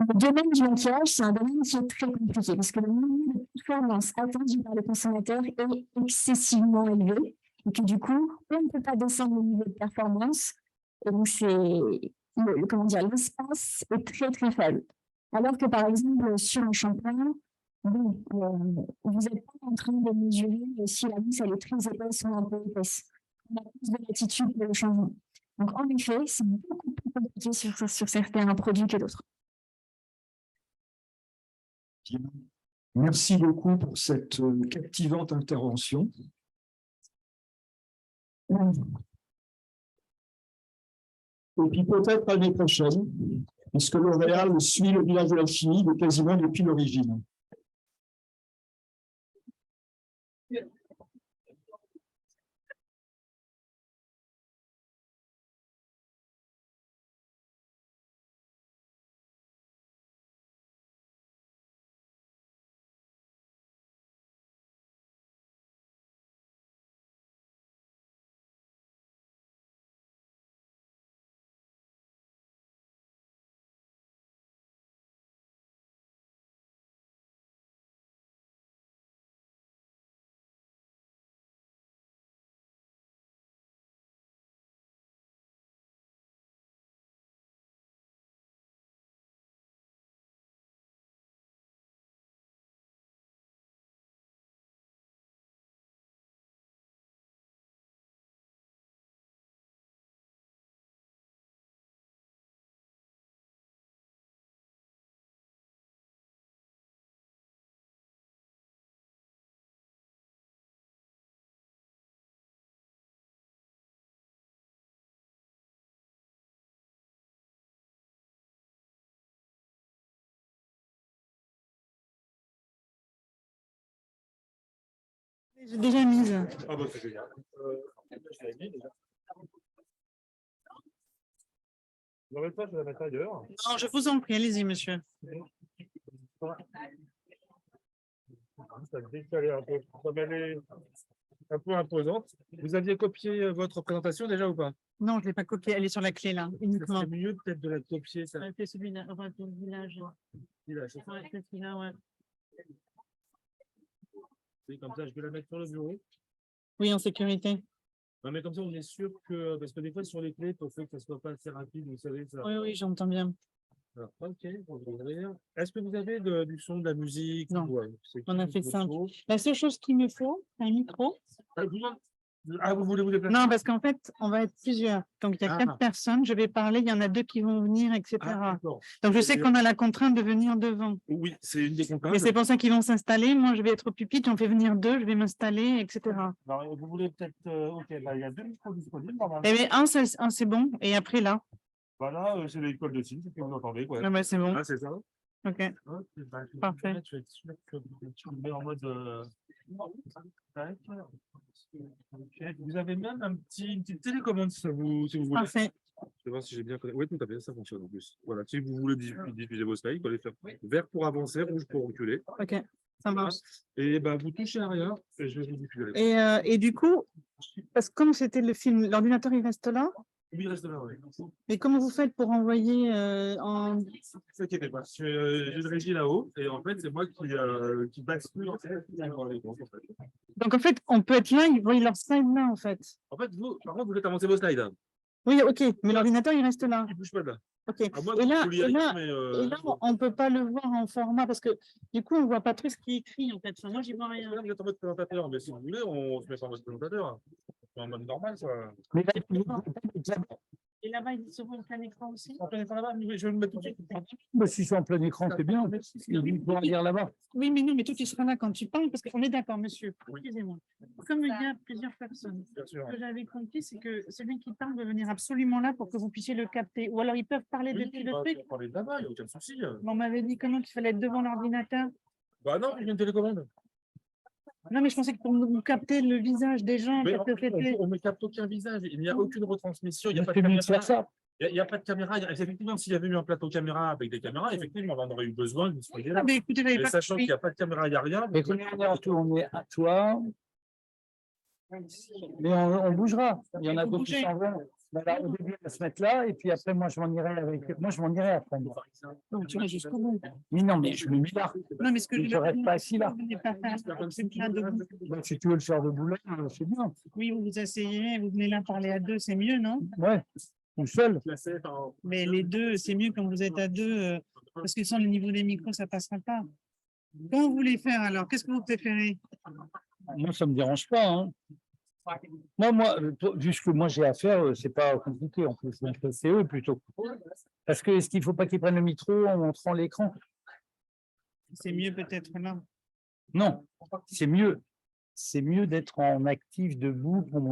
Speaker 2: le domaine du maquillage, c'est un domaine qui est très compliqué parce que le niveau de performance attendu par le consommateur est excessivement élevé et que du coup, on ne peut pas descendre le niveau de performance. Et donc, comment dire, l'espace est très, très faible. Alors que, par exemple, sur un shampoing, bon, vous n'êtes pas en train de mesurer si la mousse elle est très épaisse ou un peu épaisse. On a plus de latitude dans le changement. Donc, en effet, c'est beaucoup plus compliqué sur certains produits que d'autres.
Speaker 1: Merci beaucoup pour cette captivante intervention. Et puis peut-être l'année prochaine, puisque L'Oréal suit le village de la chimie quasiment depuis l'origine.
Speaker 3: J'ai déjà mise.
Speaker 4: Ah bah c'est génial. Je l'avais mis déjà. J'aurais pas, je la mettre ailleurs.
Speaker 3: Non, je vous en prie, allez-y, monsieur.
Speaker 4: Ça me décalait un peu. Comme elle est un peu imposante. Vous aviez copié votre présentation déjà ou pas?
Speaker 3: Non, je ne l'ai pas copiée, elle est sur la clé là, uniquement.
Speaker 4: C'est mieux peut-être de la copier. Ça.
Speaker 3: Ouais, c'est celui-là, enfin, c'est le village.
Speaker 4: Village, c'est ça.
Speaker 3: Ouais, c'est celui-là, ouais.
Speaker 4: C'est comme ça, je vais la mettre sur le bureau.
Speaker 3: Oui, en sécurité.
Speaker 4: Non, mais comme ça, on est sûr que. Parce que des fois, sur les clés, pour que ça ne soit pas assez rapide, vous savez. Ça...
Speaker 3: Oui, oui, j'entends bien.
Speaker 4: Alors, ok, on va ouvrir. Est-ce que vous avez du son, de la musique?
Speaker 3: Non,
Speaker 4: ou,
Speaker 3: on a fait simple. La seule chose qu'il me faut, c'est un micro.
Speaker 4: Vous voulez vous déplacer?
Speaker 3: Non, parce qu'en fait, on va être plusieurs. Donc, il y a 4 personnes, je vais parler, il y en a 2 qui vont venir, etc. Donc, je sais qu'on a la contrainte de venir devant.
Speaker 4: Oui, c'est une des contraintes.
Speaker 3: Mais c'est pour ça qu'ils vont s'installer. Moi, je vais être au pupitre, j'en fais venir 2, je vais m'installer, etc.
Speaker 4: Alors, vous voulez peut-être. Ok, bah, il y a 2 micros disponibles.
Speaker 3: Eh bien, un, c'est bon. Et après, là.
Speaker 4: Voilà, c'est l'école de Signe, c'est ce que vous entendez. Quoi.
Speaker 3: Ah, bah, c'est bon.
Speaker 4: Ah, c'est ça.
Speaker 3: OK. Parfait.
Speaker 4: Je vais être sûr que tu le mets en mode. Tac. Ok. Vous avez même une petite télécommande si vous voulez.
Speaker 3: Parfait.
Speaker 4: Je vais voir si j'ai bien connecté. Oui, tout à fait, ça fonctionne en plus. Voilà, si vous voulez diffuser vos slides, vous allez faire vert pour avancer, rouge pour reculer.
Speaker 3: OK. Ça marche.
Speaker 4: Et ben, vous touchez à rien et je vais vous diffuser.
Speaker 3: Et du coup, parce que comme c'était le film, l'ordinateur, il reste là.
Speaker 4: Oui, il reste là, oui.
Speaker 3: Et comment vous faites pour envoyer en.
Speaker 4: Ne vous inquiétez pas, j'ai une régie là-haut et en fait, c'est moi qui bascule en fait.
Speaker 3: Donc, en fait, on peut être là, ils voient leur slide là, en fait.
Speaker 4: En fait, vous, par contre, vous faites avancer vos slides.
Speaker 3: Oui, OK, mais l'ordinateur, il reste là.
Speaker 4: Il ne bouge pas de là.
Speaker 3: OK.
Speaker 4: À moins
Speaker 3: Et
Speaker 4: que
Speaker 3: là,
Speaker 4: vous liriez, mais,
Speaker 3: et là, on ne peut pas le voir en format parce que du coup, on ne voit pas trop ce qui est écrit, en fait. Enfin, moi, j'y vois rien.
Speaker 4: Vous êtes en mode présentateur, mais si vous voulez, on se met en mode présentateur. C'est en mode normal, ça.
Speaker 3: Mais et là-bas, ils seront en plein écran aussi.
Speaker 4: En plein écran là-bas, je vais le mettre tout de suite.
Speaker 5: Bah, si c'est en plein écran, c'est bien. Il pourra lire là-bas.
Speaker 3: Oui, mais non, mais toi, tu seras là quand tu parles, parce qu'on est d'accord, monsieur. Excusez-moi. Comme il y a plusieurs personnes,
Speaker 4: Bien sûr.
Speaker 3: ce que j'avais compris, c'est que celui qui parle doit venir absolument là pour que vous puissiez le capter. Ou alors, ils peuvent parler depuis le truc.
Speaker 4: On parler de là-bas, il n'y a aucun souci.
Speaker 3: On m'avait dit comment qu'il fallait être devant l'ordinateur.
Speaker 4: Bah non, il y a une télécommande.
Speaker 3: Non, mais je pensais que pour nous capter le visage des gens,
Speaker 4: Mais
Speaker 3: parce que c'était.
Speaker 4: on ne capte aucun visage, il n'y a aucune retransmission, il n'y a pas de
Speaker 5: C'est mieux de
Speaker 4: caméra.
Speaker 5: faire ça.
Speaker 4: Il n'y a pas de caméra. Effectivement, s'il y avait eu un plateau caméra avec des caméras, effectivement, on en aurait eu besoin. Vous soyez là.
Speaker 3: Ah, mais écoutez,
Speaker 4: Mais sachant qu'il n'y a pas de caméra, il n'y a rien.
Speaker 5: Mais comme on est à toi. Mais on bougera. Il y en a d'autres qui s'en vont. Voilà, au début, on va se mettre là, et puis après, moi, je m'en irai avec. Moi, je m'en irai après.
Speaker 3: Donc, tu vas jusqu'au bout.
Speaker 5: Mais non, mais je me mets là.
Speaker 3: Non, mais ce que
Speaker 5: Je ne reste pas assis là.
Speaker 3: Vous n'êtes pas faire c'est plein de vous.
Speaker 5: Donc, si tu veux le faire debout là, c'est bien.
Speaker 3: Oui, vous vous asseyez, vous venez là parler à 2, c'est mieux, non?
Speaker 5: Ouais, tout seul.
Speaker 3: Mais les 2, c'est mieux quand vous êtes à 2, parce que sans le niveau des micros, ça ne passera pas. Comment vous voulez faire alors? Qu'est-ce que vous préférez?
Speaker 5: Moi, ça ne me dérange pas. Hein. Moi, vu ce que moi j'ai à faire, c'est pas compliqué en plus. Donc, c'est eux plutôt. Parce que est-ce qu'il ne faut pas qu'ils prennent le micro en montrant l'écran?
Speaker 3: C'est mieux peut-être là.
Speaker 5: Non, c'est mieux. C'est mieux d'être en actif debout pour montrer.